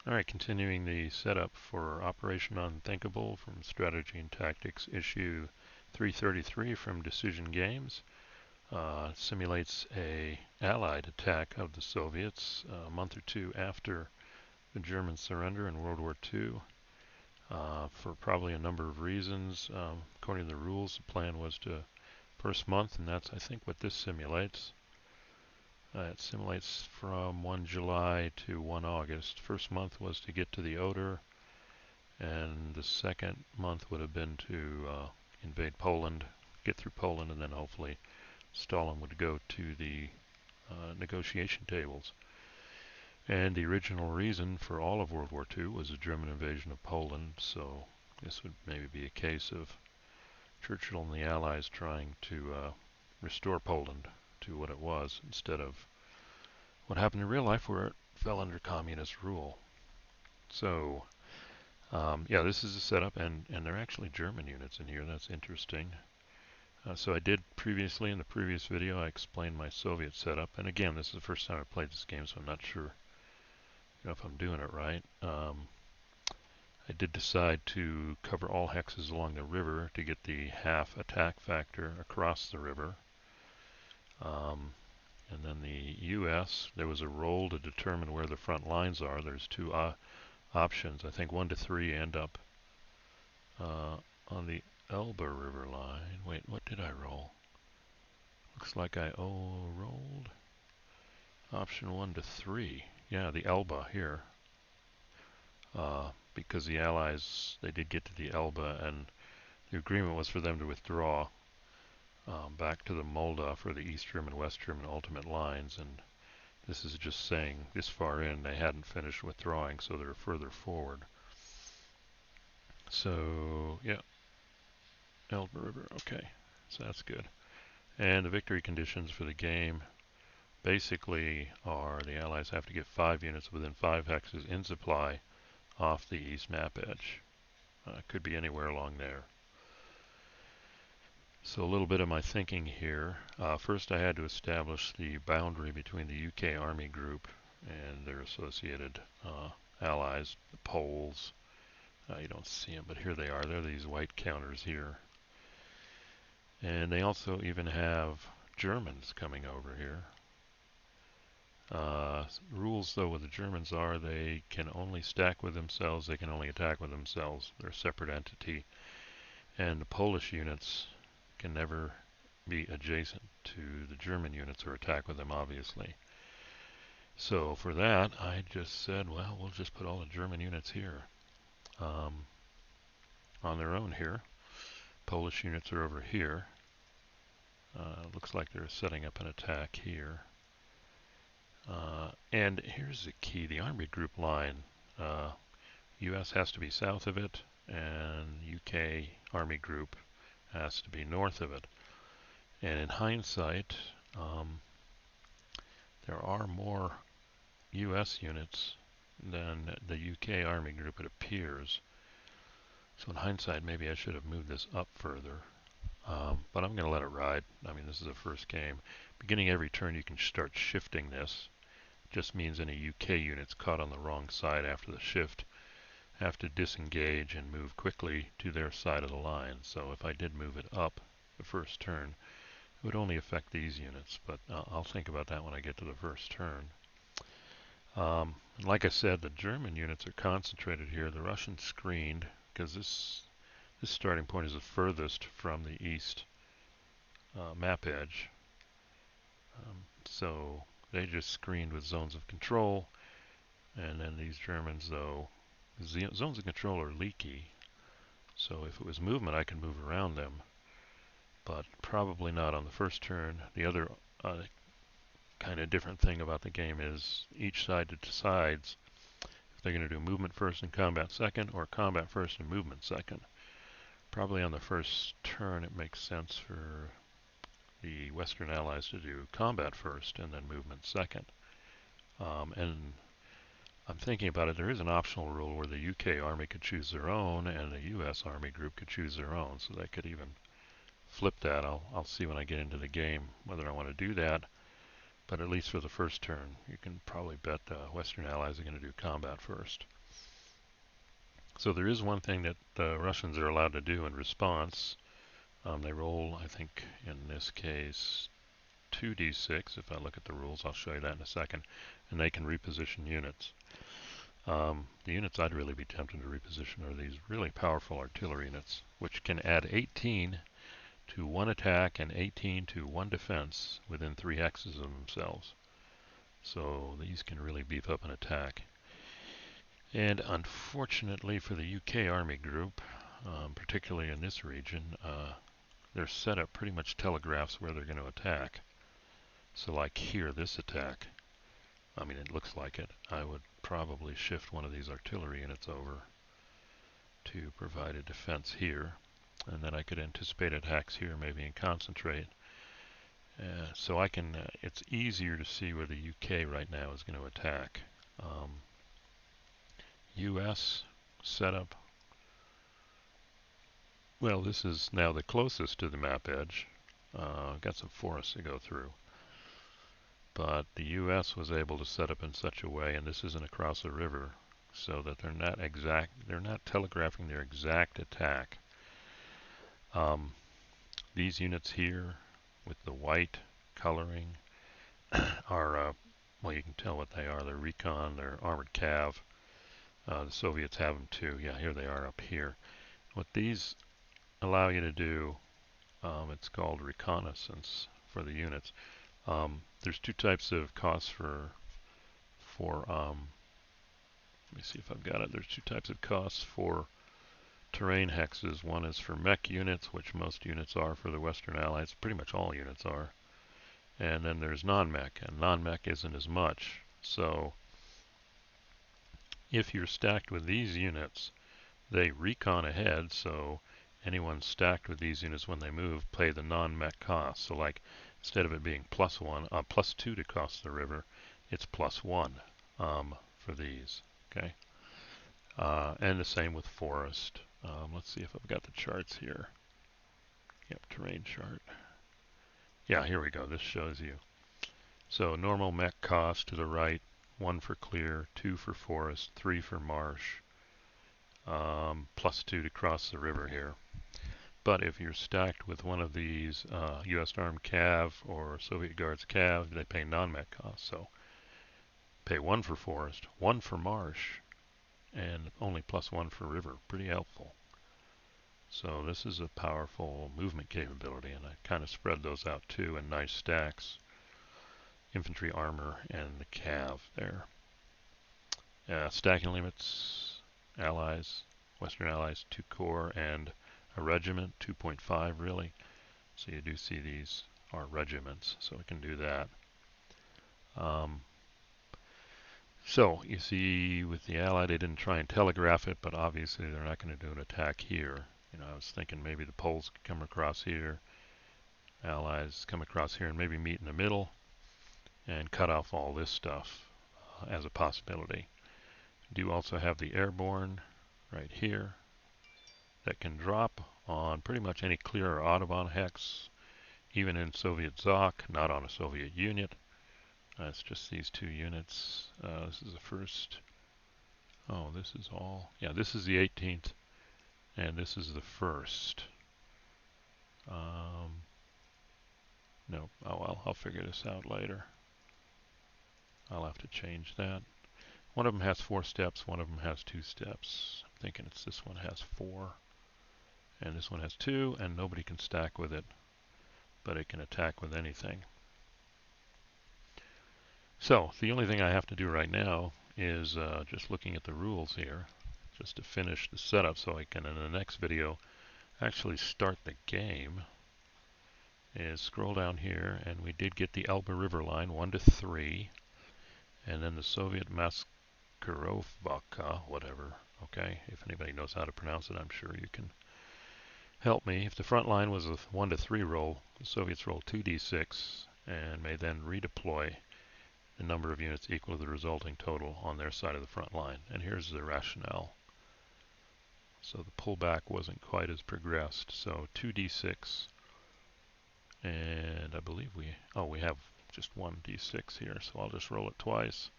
Alright, continuing the setup for Operation Unthinkable from Strategy and Tactics, issue 333 from Decision Games. Simulates a Allied attack of the Soviets a month or two after the German surrender in World War II. For probably a number of reasons. According to the rules, the plan was to first month, and that's I think what this simulates. It simulates from 1 July to 1 August. First month was to get to the Oder, and the second month would have been to invade Poland, get through Poland, and then hopefully Stalin would go to the negotiation tables. And the original reason for all of World War II was the German invasion of Poland, so this would maybe be a case of Churchill and the Allies trying to restore Poland to what it was instead of what happened in real life where it fell under communist rule. So, yeah, this is a setup, and there are actually German units in here. That's interesting. So I did previously, in the previous video, I explained my Soviet setup. And again, this is the first time I played this game, so I'm not sure if I'm doing it right. I did decide to cover all hexes along the river to get the half attack factor across the river. And then the US, there was a roll to determine where the front lines are. There's two options. I think 1 to 3 end up on the Elbe River line. Wait, what did I roll? Looks like I rolled option 1 to 3. Yeah, the Elbe here. Because the Allies, they did get to the Elbe, and the agreement was for them to withdraw back to the Moldau for the East German, West German ultimate lines. And this is just saying this far in they hadn't finished withdrawing, so they're further forward. So, yeah, Elbe River, okay, so that's good. And the victory conditions for the game basically are the Allies have to get 5 units within 5 hexes in supply off the east map edge. Could be anywhere along there. So a little bit of my thinking here. First I had to establish the boundary between the UK Army Group and their associated allies, the Poles. You don't see them, but here they are. They're these white counters here. And they also even have Germans coming over here. Rules though with the Germans are they can only stack with themselves, they can only attack with themselves. They're a separate entity. And the Polish units can never be adjacent to the German units or attack with them, obviously. So for that, I just said, well, we'll just put all the German units here on their own here. Polish units are over here. Looks like they're setting up an attack here. And here's the key, the Army Group line. US has to be south of it, and UK Army Group has to be north of it. And in hindsight, there are more US units than the UK Army Group, it appears. So in hindsight, maybe I should have moved this up further. But I'm going to let it ride. I mean, this is the first game. Beginning every turn, you can start shifting this. It just means any UK units caught on the wrong side after the shift have to disengage and move quickly to their side of the line. So if I did move it up the first turn, it would only affect these units, but I'll think about that when I get to the first turn. Like I said, the German units are concentrated here. The Russians screened because this starting point is the furthest from the east map edge. So they just screened with zones of control, and then these Germans, though, zones of control are leaky. So if it was movement, I can move around them, but probably not on the first turn. The other kind of different thing about the game is each side decides if they're going to do movement first and combat second, or combat first and movement second. Probably on the first turn it makes sense for the Western Allies to do combat first and then movement second. And I'm thinking about it, there is an optional rule where the UK Army could choose their own and the US Army Group could choose their own, so they could even flip that. I'll see when I get into the game whether I want to do that. but at least for the first turn, you can probably bet Western Allies are going to do combat first. So there is one thing that the Russians are allowed to do in response. They roll, I think, in this case, 2d6. If I look at the rules, I'll show you that in a second. And they can reposition units. The units I'd really be tempted to reposition are these really powerful artillery units, which can add 18 to 1 attack and 18 to 1 defense within 3 hexes of themselves. So these can really beef up an attack. And unfortunately for the UK Army Group, particularly in this region, their setup pretty much telegraphs where they're going to attack. So like here, this attack, I mean it looks like it, I would probably shift one of these artillery units over to provide a defense here, and then I could anticipate attacks here maybe and concentrate. So I can, it's easier to see where the UK right now is going to attack. US setup, well, this is now the closest to the map edge. Got some forests to go through. But the US was able to set up in such a way, and this isn't across a river, so that they're not telegraphing their exact attack. These units here with the white coloring are, well, you can tell what they are. They're recon, they're armored cav. The Soviets have them too. Yeah, here they are up here. What these allow you to do, it's called Reconnaissance for the units. There's 2 types of costs for let me see if I've got it. There's 2 types of costs for terrain hexes. One is for mech units, which most units are for the Western Allies. Pretty much all units are. And then there's non-mech, and non-mech isn't as much. So if you're stacked with these units, they recon ahead, so anyone stacked with these units when they move pay the non-mech cost. So like instead of it being +2 to cross the river, it's +1 for these. Okay, and the same with forest. Let's see if I've got the charts here. Yep, terrain chart. Yeah, here we go. This shows you. So normal mech cost to the right, 1 for clear, 2 for forest, 3 for marsh, +2 to cross the river here. But if you're stacked with one of these US Armed Cav or Soviet Guards Cav, they pay non-mech costs. So pay 1 for forest, 1 for marsh, and only +1 for river. Pretty helpful. So this is a powerful movement capability, and I kind of spread those out too in nice stacks. Infantry armor and the cav there. Stacking limits, allies, Western Allies, 2 corps and a regiment, 2.5 really. So you do see these are regiments, so we can do that. So you see with the Allied, they didn't try and telegraph it, but obviously they're not going to do an attack here. You know, I was thinking maybe the Poles could come across here, Allies come across here and maybe meet in the middle and cut off all this stuff as a possibility. We do also have the airborne right here that can drop on pretty much any clear or Audubon hex, even in Soviet ZOC, not on a Soviet unit. It's just these 2 units. This is the first. Oh, this is all. Yeah, this is the 18th, and this is the first. No. Oh well, I'll figure this out later. I'll have to change that. One of them has 4 steps, one of them has 2 steps. I'm thinking it's this one has 4, and this one has 2, and nobody can stack with it, but it can attack with anything. So the only thing I have to do right now is just looking at the rules here, just to finish the setup so I can in the next video actually start the game, is scroll down here, and we did get the Elbe River line 1 to 3, and then the Soviet Maskarovka, whatever. Okay, if anybody knows how to pronounce it, I'm sure you can help me. If the front line was a 1 to 3 roll, the Soviets roll 2d6 and may then redeploy the number of units equal to the resulting total on their side of the front line. And here's the rationale. So the pullback wasn't quite as progressed. So 2d6, and I believe we have just 1d6 here, so I'll just roll it twice.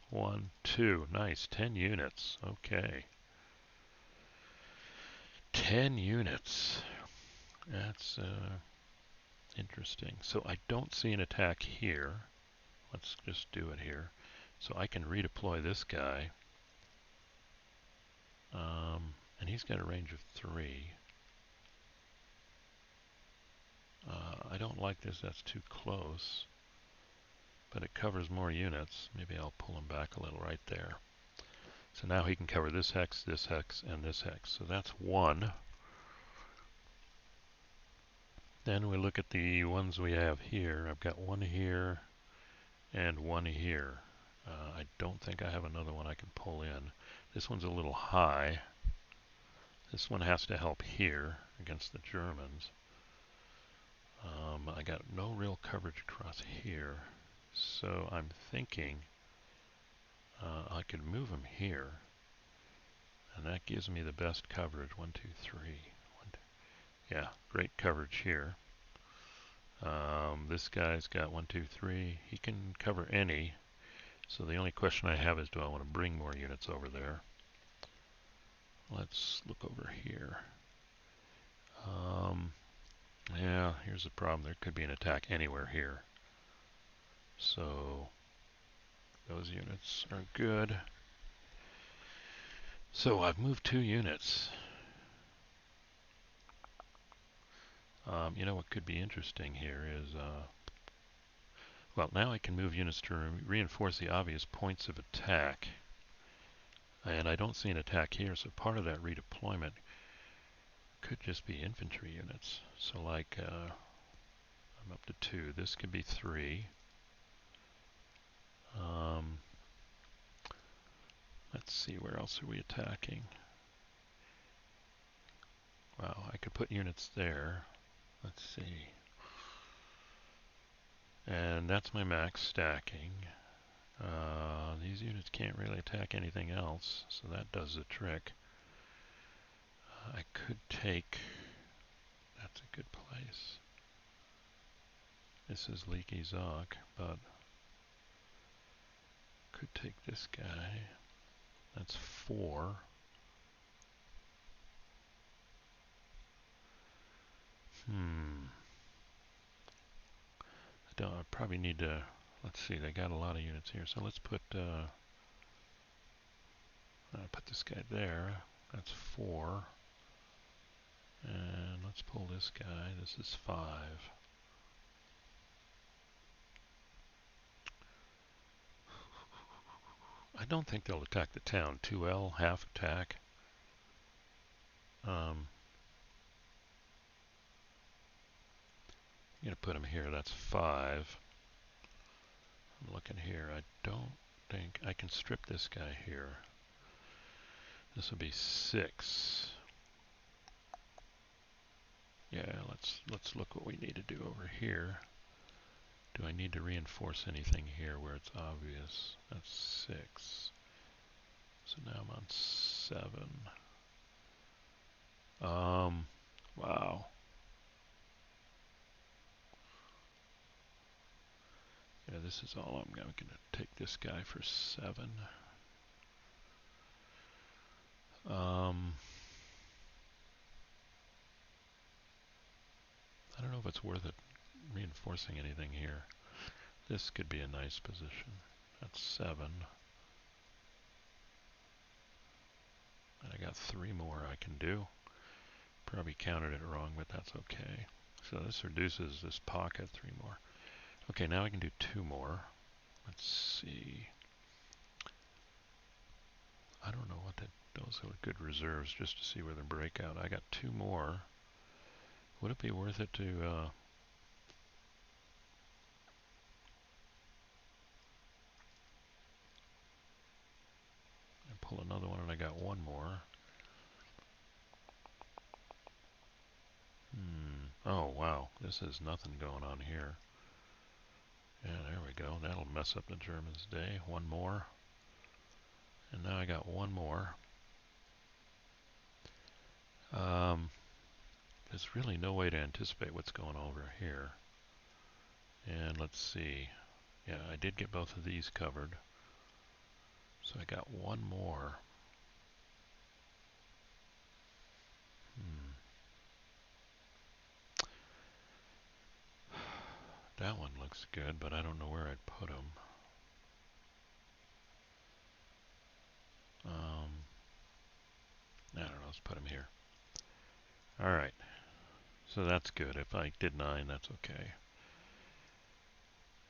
1, 2. Nice. 10 units. Okay. 10 units. That's interesting. So I don't see an attack here. Let's just do it here. So I can redeploy this guy. And he's got a range of 3. I don't like this. That's too close. But it covers more units. Maybe I'll pull him back a little right there. So now he can cover this hex, and this hex. So that's 1. Then we look at the ones we have here. I've got 1 here and 1 here. I don't think I have another one I can pull in. This one's a little high. This one has to help here against the Germans. I got no real coverage across here. So I'm thinking I could move him here. And that gives me the best coverage. 1, 2, 3. 1, 2. Yeah, great coverage here. This guy's got 1, 2, 3. He can cover any. So the only question I have is, do I want to bring more units over there? Let's look over here. Yeah, here's the problem. There could be an attack anywhere here. So those units are good. So I've moved 2 units. You know what could be interesting here is, well, now I can move units to reinforce the obvious points of attack. And I don't see an attack here, so part of that redeployment could just be infantry units. So like, I'm up to 2. This could be 3. Let's see, where else are we attacking? Wow, I could put units there. Let's see. And that's my max stacking. These units can't really attack anything else, so that does the trick. I could take... That's a good place. This is Leaky Zoc, but could take this guy. That's 4. I probably need to... Let's see, they got a lot of units here, so let's put this guy there. That's 4. And let's pull this guy. This is 5. I don't think they'll attack the town. 2L, half attack. I'm going to put him here. That's 5. I'm looking here. I don't think I can strip this guy here. This will be 6. Yeah, let's look what we need to do over here. Do I need to reinforce anything here where it's obvious? That's 6. So now I'm on 7. Wow. Yeah, this is all I'm going to take this guy for 7. I don't know if it's worth it reinforcing anything here. This could be a nice position. That's 7. And I got 3 more I can do. Probably counted it wrong, but that's okay. So this reduces this pocket 3 more. Okay, now I can do 2 more. Let's see. I don't know what those are good reserves just to see where they break out. I got 2 more. Would it be worth it to pull another one, and I got 1 more. Oh wow, this is nothing going on here. Yeah, there we go. That'll mess up the Germans' day. 1 more. And now I got 1 more. There's really no way to anticipate what's going on over here. And let's see. Yeah, I did get both of these covered. So I got one more. That one looks good, but I don't know where I'd put them. I don't know, let's put them here. Alright, so that's good. If I did 9, that's okay.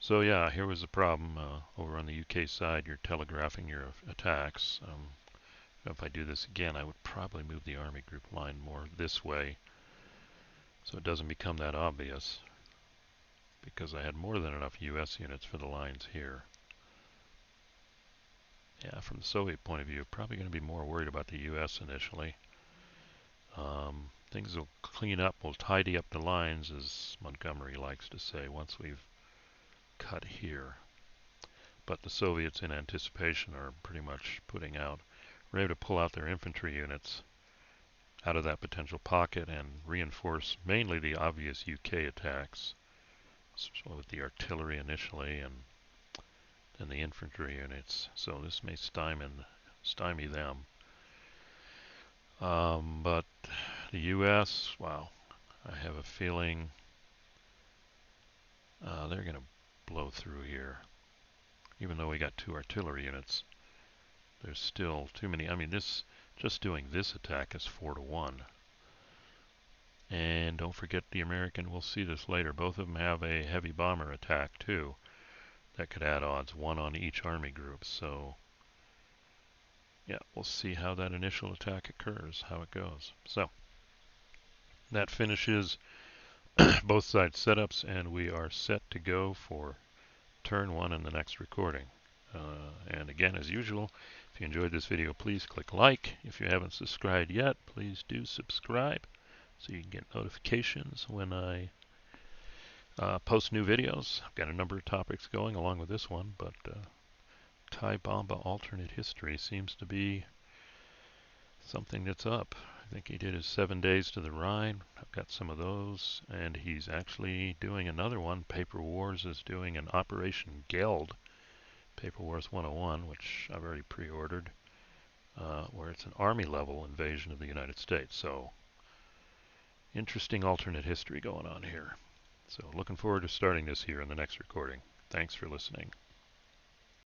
So yeah, here was the problem. Over on the UK side, you're telegraphing your attacks. If I do this again, I would probably move the Army group line more this way so it doesn't become that obvious, because I had more than enough US units for the lines here. Yeah, from the Soviet point of view, probably going to be more worried about the US initially. Things will clean up, we'll tidy up the lines, as Montgomery likes to say, once we've cut here. But the Soviets, in anticipation, are pretty much putting out, ready to pull out their infantry units out of that potential pocket and reinforce mainly the obvious UK attacks. So with the artillery initially and then the infantry units. So this may stymie them. But the US, wow, I have a feeling they're going to blow through here. Even though we got 2 artillery units, there's still too many. I mean, just doing this attack is 4-1. And don't forget the American, we'll see this later, both of them have a heavy bomber attack too. That could add odds, 1 on each army group. So yeah, we'll see how that initial attack occurs, how it goes. So that finishes both sides setups, and we are set to go for turn 1 in the next recording. And again, as usual, if you enjoyed this video, please click like. If you haven't subscribed yet, please do subscribe so you can get notifications when I post new videos. I've got a number of topics going along with this one, but Thai Bomba alternate history seems to be something that's up. I think he did his 7 days to the Rhine. I've got some of those, and he's actually doing another one. Paper Wars is doing an Operation Geld, Paper Wars 101, which I've already pre-ordered, where it's an army level invasion of the United States. So interesting alternate history going on here. So looking forward to starting this here in the next recording. Thanks for listening.